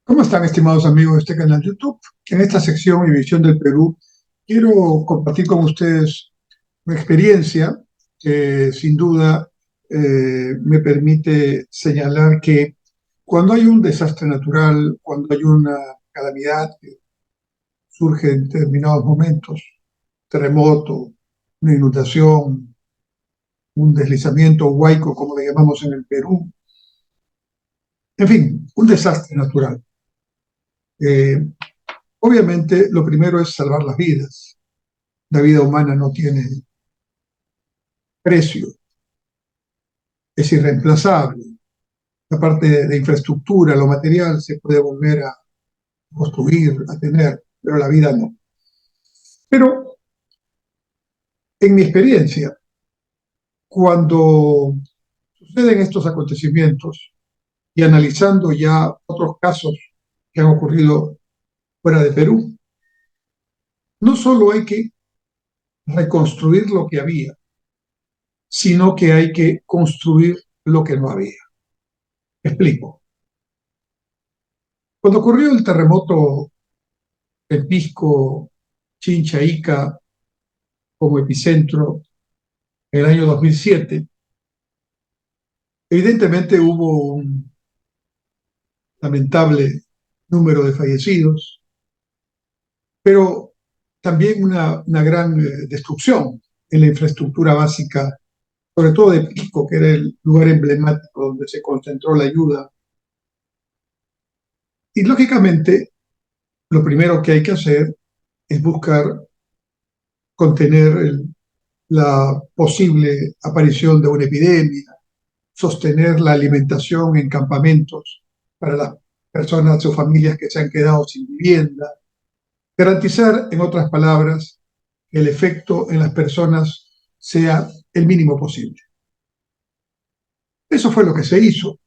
¿Cómo están, estimados amigos de este canal de YouTube? En esta sección Mi Visión del Perú, quiero compartir con ustedes una experiencia que sin duda me permite señalar que cuando hay un desastre natural, cuando hay una calamidad que surge en determinados momentos, terremoto, una inundación, un deslizamiento huaico, como le llamamos en el Perú, en fin, un desastre natural. Eh, Obviamente, lo primero es salvar las vidas. La vida humana no tiene precio, es irreemplazable. La parte de infraestructura, lo material, se puede volver a construir, a tener, pero la vida no. Pero en mi experiencia, cuando suceden estos acontecimientos y analizando ya otros casos que han ocurrido fuera de Perú, no solo hay que reconstruir lo que había, sino que hay que construir lo que no había. Explico. Cuando ocurrió el terremoto en Pisco, Chincha, Ica, como epicentro en el año 2007, evidentemente hubo un lamentable número de fallecidos, pero también una gran destrucción en la infraestructura básica, sobre todo de Pisco, que era el lugar emblemático donde se concentró la ayuda. Y lógicamente, lo primero que hay que hacer es buscar contener la posible aparición de una epidemia, sostener la alimentación en campamentos para las personas o familias que se han quedado sin vivienda, garantizar, en otras palabras, que el efecto en las personas sea el mínimo posible. Eso fue lo que se hizo.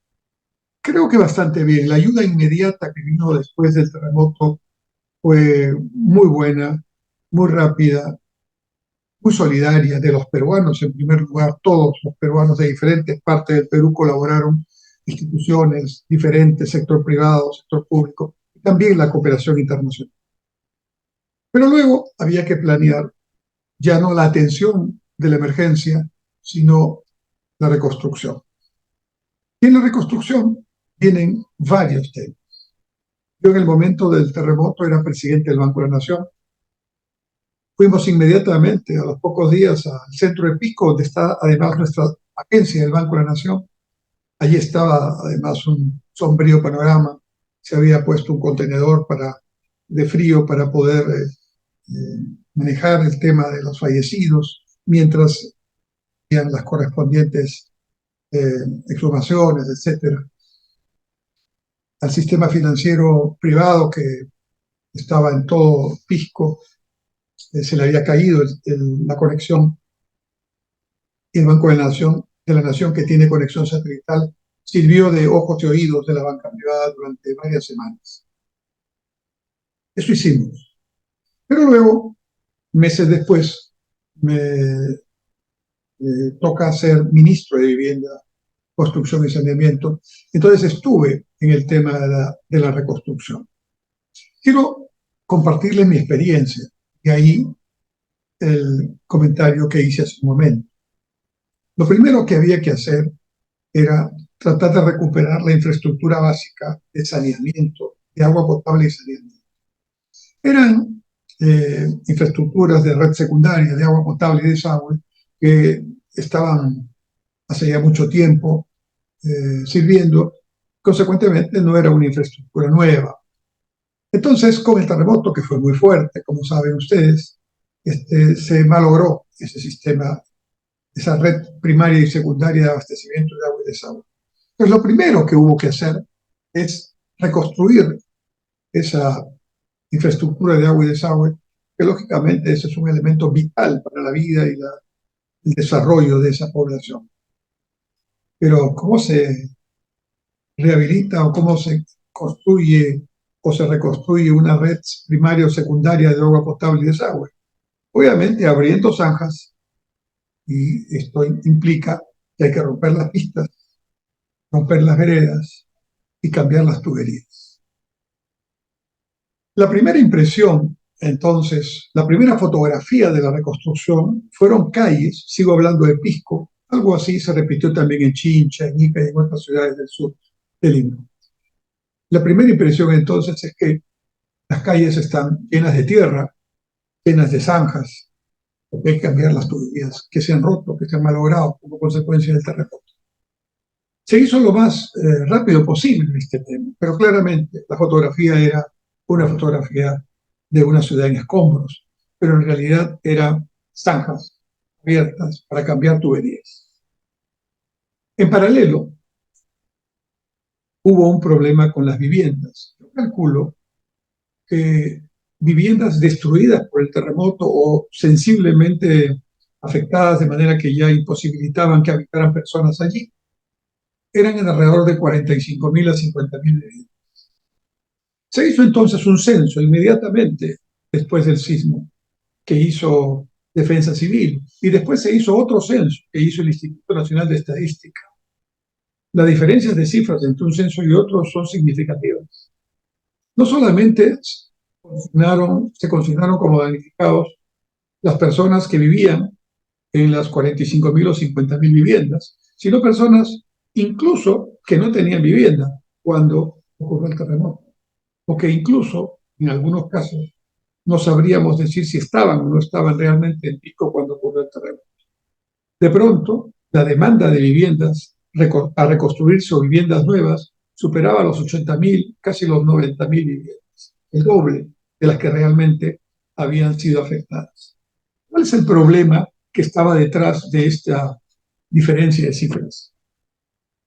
Creo que bastante bien. La ayuda inmediata que vino después del terremoto fue muy buena, muy rápida, muy solidaria de los peruanos. En primer lugar, todos los peruanos de diferentes partes del Perú colaboraron, instituciones diferentes, sector privado, sector público, y también la cooperación internacional. Pero luego había que planear ya no la atención de la emergencia, sino la reconstrucción. Y en la reconstrucción vienen varios temas. Yo en el momento del terremoto era presidente del Banco de la Nación. Fuimos inmediatamente, a los pocos días, al centro de Pisco, donde está además nuestra agencia del Banco de la Nación. Allí estaba además un sombrío panorama. Se había puesto un contenedor de frío para poder manejar el tema de los fallecidos, mientras hacían las correspondientes exhumaciones, etcétera. Al sistema financiero privado que estaba en todo Pisco, se le había caído la conexión, y el Banco de la Nación, que tiene conexión satelital, sirvió de ojos y oídos de la banca privada durante varias semanas. Eso hicimos. Pero luego, meses después, me toca ser ministro de Vivienda, Construcción y Saneamiento. Entonces estuve en el tema de la reconstrucción. Quiero compartirles mi experiencia y ahí el comentario que hice hace un momento. Lo primero que había que hacer era tratar de recuperar la infraestructura básica de saneamiento, de agua potable y saneamiento. Eran infraestructuras de red secundaria, de agua potable y desagüe, que estaban hace ya mucho tiempo sirviendo. Consecuentemente, no era una infraestructura nueva. Entonces, con el terremoto, que fue muy fuerte, como saben ustedes, se malogró ese sistema, esa red primaria y secundaria de abastecimiento de agua y desagüe. Entonces, lo primero que hubo que hacer es reconstruir esa infraestructura de agua y desagüe, que lógicamente ese es un elemento vital para la vida y el desarrollo de esa población. Pero ¿cómo se rehabilita o cómo se construye o se reconstruye una red primaria o secundaria de agua potable y desagüe? Obviamente abriendo zanjas, y esto implica que hay que romper las pistas, romper las veredas y cambiar las tuberías. La primera impresión, entonces, la primera fotografía de la reconstrucción fueron calles, sigo hablando de Pisco, algo así se repitió también en Chincha, en Ica y en otras ciudades del sur de Lima. La primera impresión entonces es que las calles están llenas de tierra, llenas de zanjas, que hay que cambiar las tuberías, que se han roto, que se han malogrado como consecuencia del terremoto. Se hizo lo más rápido posible este tema, pero claramente la fotografía era una fotografía de una ciudad en escombros, pero en realidad eran zanjas abiertas para cambiar tuberías. En paralelo, hubo un problema con las viviendas. Yo calculo que viviendas destruidas por el terremoto o sensiblemente afectadas de manera que ya imposibilitaban que habitaran personas allí, eran en alrededor de 45.000 a 50.000 viviendas. Se hizo entonces un censo inmediatamente después del sismo que hizo Defensa Civil y después se hizo otro censo que hizo el Instituto Nacional de Estadística. Las diferencias de cifras entre un censo y otro son significativas. No solamente se consignaron como damnificados las personas que vivían en las 45.000 o 50.000 viviendas, sino personas incluso que no tenían vivienda cuando ocurrió el terremoto, o que incluso en algunos casos no sabríamos decir si estaban o no estaban realmente en pico cuando ocurrió el terremoto. De pronto, la demanda de viviendas a reconstruirse o viviendas nuevas superaba los 80.000, casi los 90.000 viviendas, el doble de las que realmente habían sido afectadas. ¿Cuál es el problema que estaba detrás de esta diferencia de cifras?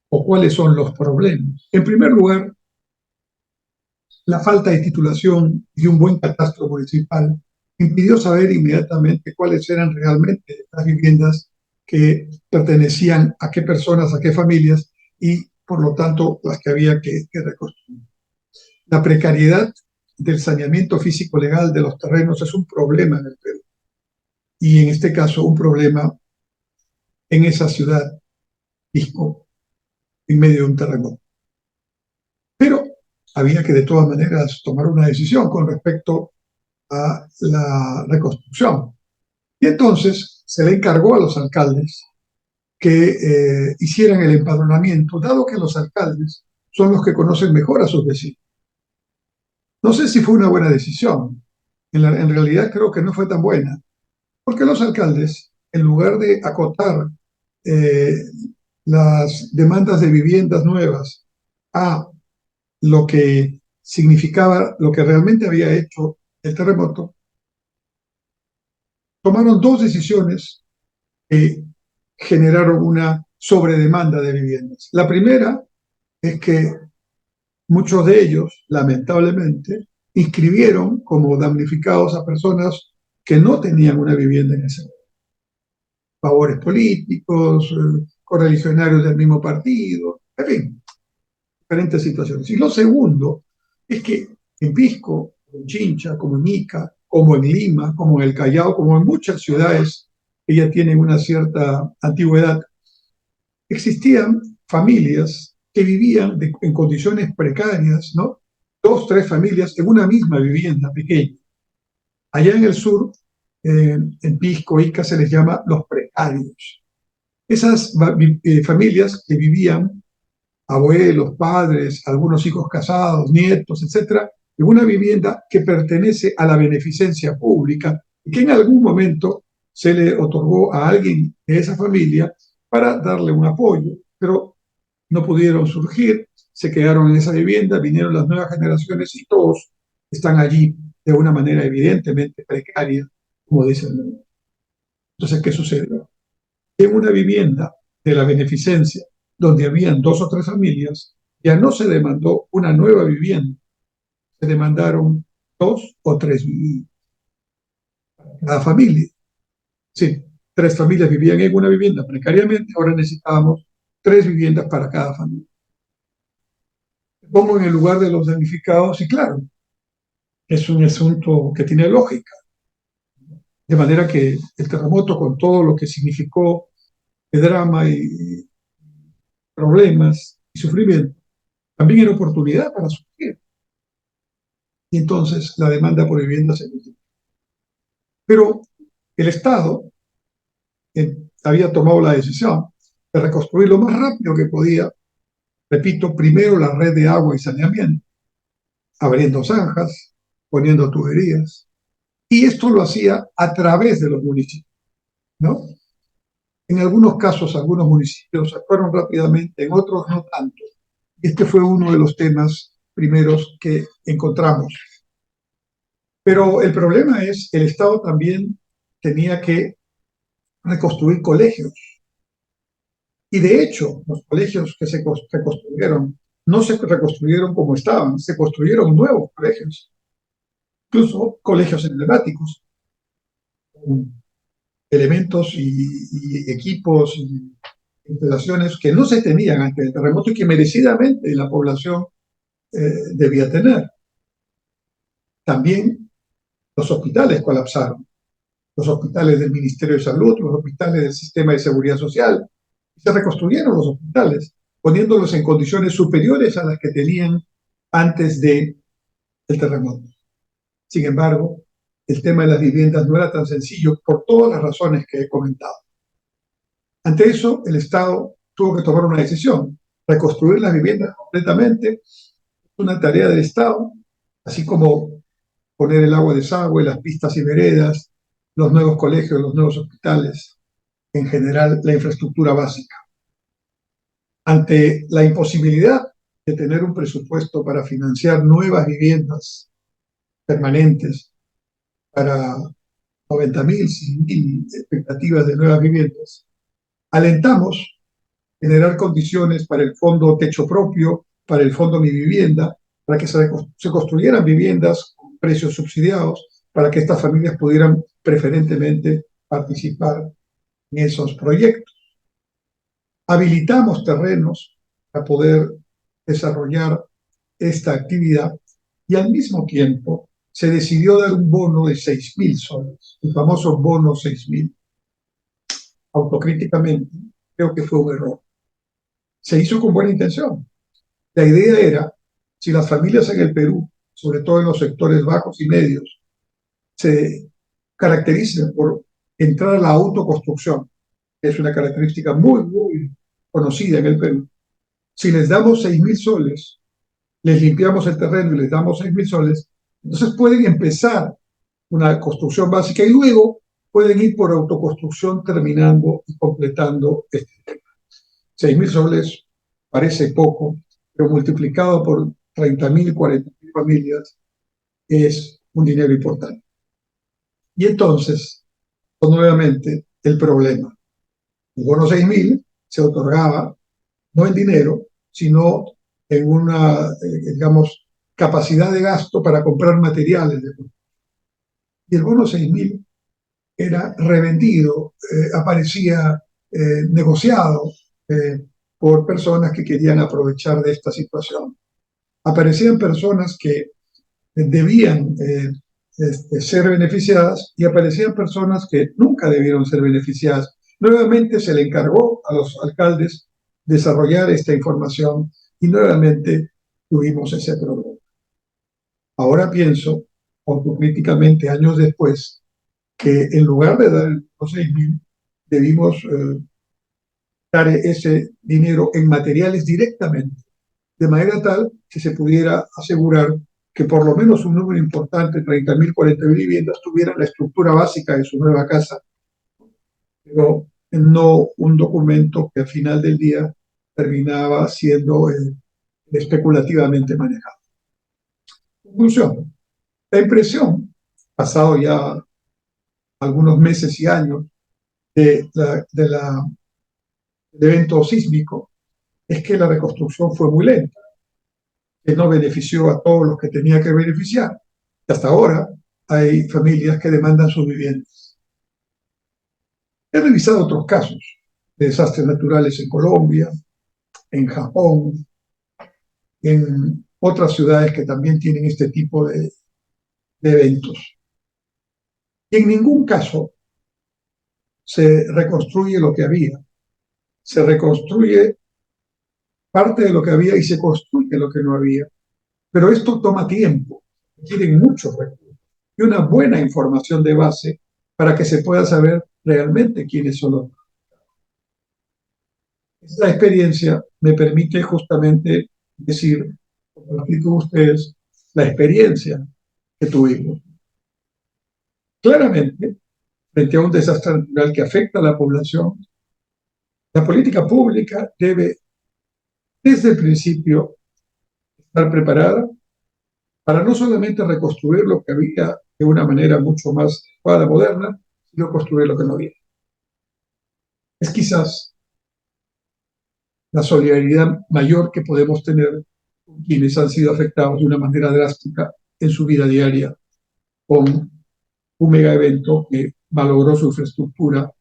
¿O cuáles son los problemas? En primer lugar, la falta de titulación y un buen catastro municipal impidió saber inmediatamente cuáles eran realmente las viviendas que pertenecían a qué personas, a qué familias y, por lo tanto, las que había que reconstruir. La precariedad del saneamiento físico legal de los terrenos es un problema en el Perú y, en este caso, un problema en esa ciudad, Pisco, en medio de un terremoto. Pero había que, de todas maneras, tomar una decisión con respecto a la reconstrucción. Y entonces se le encargó a los alcaldes que hicieran el empadronamiento, dado que los alcaldes son los que conocen mejor a sus vecinos. No sé si fue una buena decisión. En realidad creo que no fue tan buena, porque los alcaldes, en lugar de acotar eh, las demandas de viviendas nuevas a lo que significaba, lo que realmente había hecho el terremoto, tomaron dos decisiones que generaron una sobredemanda de viviendas. La primera es que muchos de ellos, lamentablemente, inscribieron como damnificados a personas que no tenían una vivienda en ese momento. Favores políticos, correligionarios del mismo partido, en fin, diferentes situaciones. Y lo segundo es que en Pisco, en Chincha, como en Ica, como en Lima, como en el Callao, como en muchas ciudades que ya tienen una cierta antigüedad, existían familias que vivían en condiciones precarias, ¿no? Dos, tres familias en una misma vivienda pequeña. Allá en el sur, en Pisco, Ica, se les llama los precarios. Esas familias que vivían, abuelos, padres, algunos hijos casados, nietos, etcétera, en una vivienda que pertenece a la beneficencia pública y que en algún momento se le otorgó a alguien de esa familia para darle un apoyo, pero no pudieron surgir, se quedaron en esa vivienda, vinieron las nuevas generaciones y todos están allí de una manera evidentemente precaria, como dice el nombre. Entonces, ¿qué sucedió? En una vivienda de la beneficencia, donde habían dos o tres familias, ya no se demandó una nueva vivienda, se demandaron dos o tres viviendas para cada familia. Sí, tres familias vivían en una vivienda precariamente, ahora necesitábamos tres viviendas para cada familia. Me pongo en el lugar de los damnificados y claro, es un asunto que tiene lógica. De manera que el terremoto, con todo lo que significó de drama y problemas y sufrimiento, también era oportunidad para surgir. y entonces la demanda por vivienda se multiplicó. Pero el Estado había tomado la decisión de reconstruir lo más rápido que podía, repito, primero la red de agua y saneamiento, abriendo zanjas, poniendo tuberías, y esto lo hacía a través de los municipios, ¿no? En algunos casos, algunos municipios actuaron rápidamente, en otros no tanto. Este fue uno de los temas primeros que encontramos. Pero el problema es que el Estado también tenía que reconstruir colegios. Y de hecho, los colegios que se reconstruyeron no se reconstruyeron como estaban, se construyeron nuevos colegios, incluso colegios emblemáticos, con elementos y equipos y instalaciones que no se tenían antes del terremoto y que merecidamente la población debía tener. También los hospitales colapsaron, los hospitales del Ministerio de Salud, los hospitales del Sistema de Seguridad Social. Se reconstruyeron los hospitales, poniéndolos en condiciones superiores a las que tenían antes del terremoto. Sin embargo, el tema de las viviendas no era tan sencillo por todas las razones que he comentado. Ante eso, el Estado tuvo que tomar una decisión, reconstruir las viviendas completamente, una tarea del Estado, así como poner el agua de desagüe, las pistas y veredas, los nuevos colegios, los nuevos hospitales, en general la infraestructura básica. Ante la imposibilidad de tener un presupuesto para financiar nuevas viviendas permanentes para 90.000, 100.000 expectativas de nuevas viviendas, alentamos generar condiciones para el fondo techo propio, para el fondo Mi Vivienda, para que se construyeran viviendas con precios subsidiados, para que estas familias pudieran preferentemente participar en esos proyectos. Habilitamos terrenos para poder desarrollar esta actividad y al mismo tiempo se decidió dar un bono de 6.000 soles, el famoso bono 6.000. Autocríticamente, creo que fue un error. Se hizo con buena intención. La idea era, si las familias en el Perú, sobre todo en los sectores bajos y medios, se caracterizan por entrar a la autoconstrucción, que es una característica muy, muy conocida en el Perú, si les damos 6.000 soles, les limpiamos el terreno y les damos 6.000 soles, entonces pueden empezar una construcción básica y luego pueden ir por autoconstrucción terminando y completando este tema. 6.000 soles parece poco, pero multiplicado por 30.000, 40.000 familias es un dinero importante. Y entonces, nuevamente, el problema. El bono 6.000 se otorgaba no en dinero, sino en una, digamos, capacidad de gasto para comprar materiales. Y el bono 6.000 era revendido, aparecía negociado por personas que querían aprovechar de esta situación. Aparecían personas que debían ser beneficiadas y aparecían personas que nunca debieron ser beneficiadas. Nuevamente se le encargó a los alcaldes desarrollar esta información y nuevamente tuvimos ese problema. Ahora pienso, autocríticamente, años después, que en lugar de dar los 6.000, debimos dar ese dinero en materiales directamente, de manera tal que se pudiera asegurar que por lo menos un número importante, 30.000, 40.000 viviendas, tuvieran la estructura básica de su nueva casa, pero no un documento que al final del día terminaba siendo especulativamente manejado. Conclusión. La impresión, pasado ya algunos meses y años del evento sísmico, es que la reconstrucción fue muy lenta, que no benefició a todos los que tenía que beneficiar. Y hasta ahora hay familias que demandan sus viviendas. He revisado otros casos de desastres naturales en Colombia, en Japón, en otras ciudades que también tienen este tipo de eventos. Y en ningún caso se reconstruye lo que había. Se reconstruye parte de lo que había y se construye lo que no había. Pero esto toma tiempo. requieren muchos recursos y una buena información de base para que se pueda saber realmente quiénes son los. Esta experiencia me permite justamente decir, compartir con ustedes la experiencia que tuvimos. Claramente, frente a un desastre natural que afecta a la población, la política pública debe, desde el principio, estar preparada para no solamente reconstruir lo que había de una manera mucho más adecuada, moderna, sino construir lo que no había. Es quizás la solidaridad mayor que podemos tener con quienes han sido afectados de una manera drástica en su vida diaria con un mega evento que malogró su infraestructura,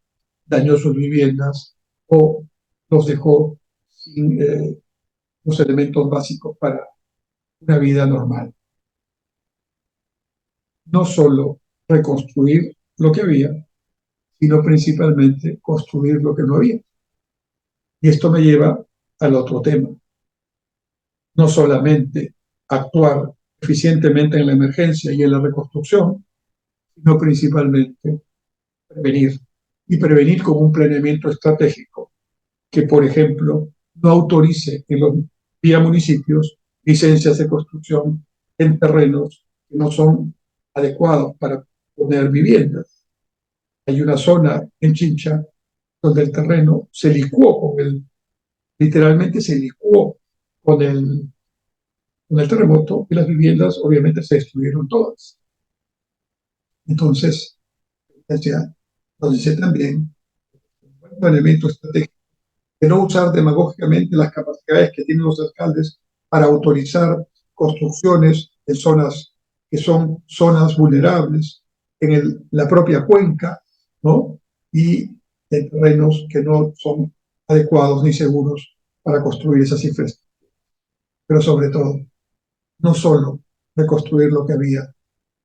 dañó sus viviendas o los dejó sin los elementos básicos para una vida normal. No solo reconstruir lo que había, sino principalmente construir lo que no había. Y esto me lleva al otro tema. No solamente actuar eficientemente en la emergencia y en la reconstrucción, sino principalmente prevenir. Y prevenir con un planeamiento estratégico que, por ejemplo, no autorice en los vía municipios licencias de construcción en terrenos que no son adecuados para poner viviendas. Hay una zona en Chincha donde el terreno se licuó literalmente se licuó con el terremoto y las viviendas obviamente se destruyeron todas. Entonces, ya nos dice también un elemento estratégico de no usar demagógicamente las capacidades que tienen los alcaldes para autorizar construcciones en zonas que son zonas vulnerables, la propia cuenca, ¿no? Y en terrenos que no son adecuados ni seguros para construir esas infraestructuras. Pero sobre todo, no solo reconstruir lo que había,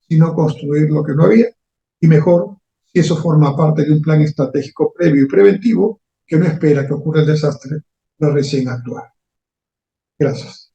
sino construir lo que no había, y mejor si eso forma parte de un plan estratégico previo y preventivo que no espera que ocurra el desastre para recién actuar. Gracias.